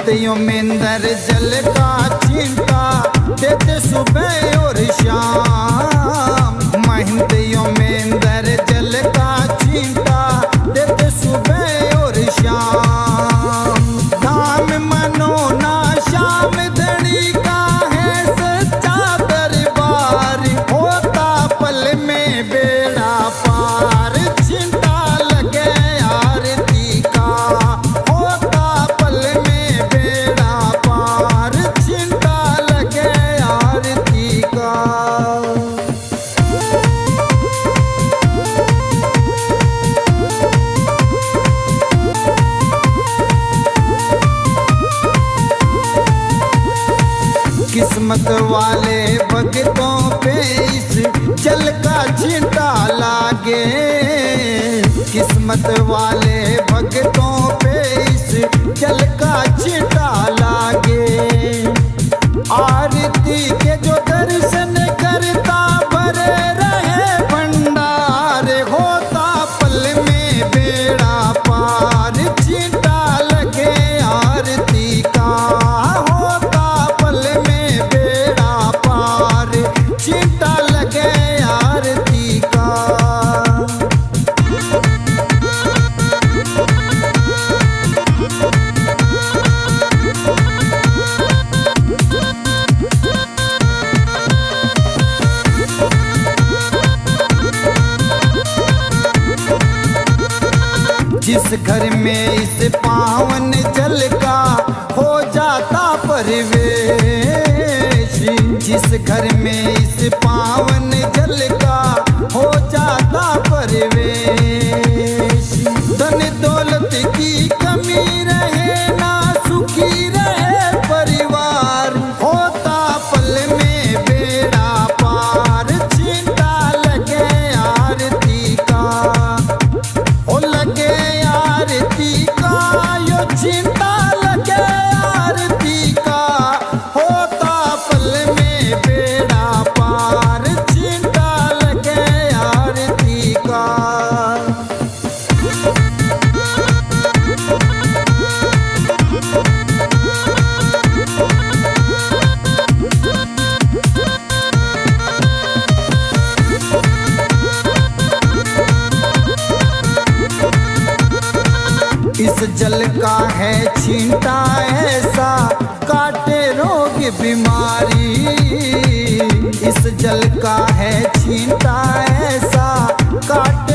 महंतियों में अंदर जल का चिंता देते सुबह और शाम। महंतियों में अंदर जल का चिंता देते सुबह और शाम। धाम मनो ना श्याम धनी का है सच्चा दरबार, होता पल में बेड़ा पार। चिंता लगे आरती का, होता पल में बेड़ा पार। चिंता लगे आरती का। किस्मत वाले भक्तों पे इस जल का छींटा लागे। किस्मत वाले भक्तों पे इस जल का छींटा लागे। आरती के जो दर्शन करता भरे रहे भंडार, होता पल में बेड़ा पार। छींटा लगे आरती का, होता पल में बेड़ा पार। छींटा लगे आरती का। जिस घर में इस पावन जल का हो जाता परिवेश, जिस घर में इस पावन जल का हो जाता परिवेश। धन दौलत की कमी रहे ना सुखी रहे परिवार, होता पल में बेड़ा पार। चिंता लगे आरती का, ओ लगे आरती का। यो चिंता लगे आरती का, होता पल में बेड़ा पार। चिंता लगे आरती का। इस जल का है छींटा ऐसा काटे रोग बीमारी। इस जल का है छींटा ऐसा काटे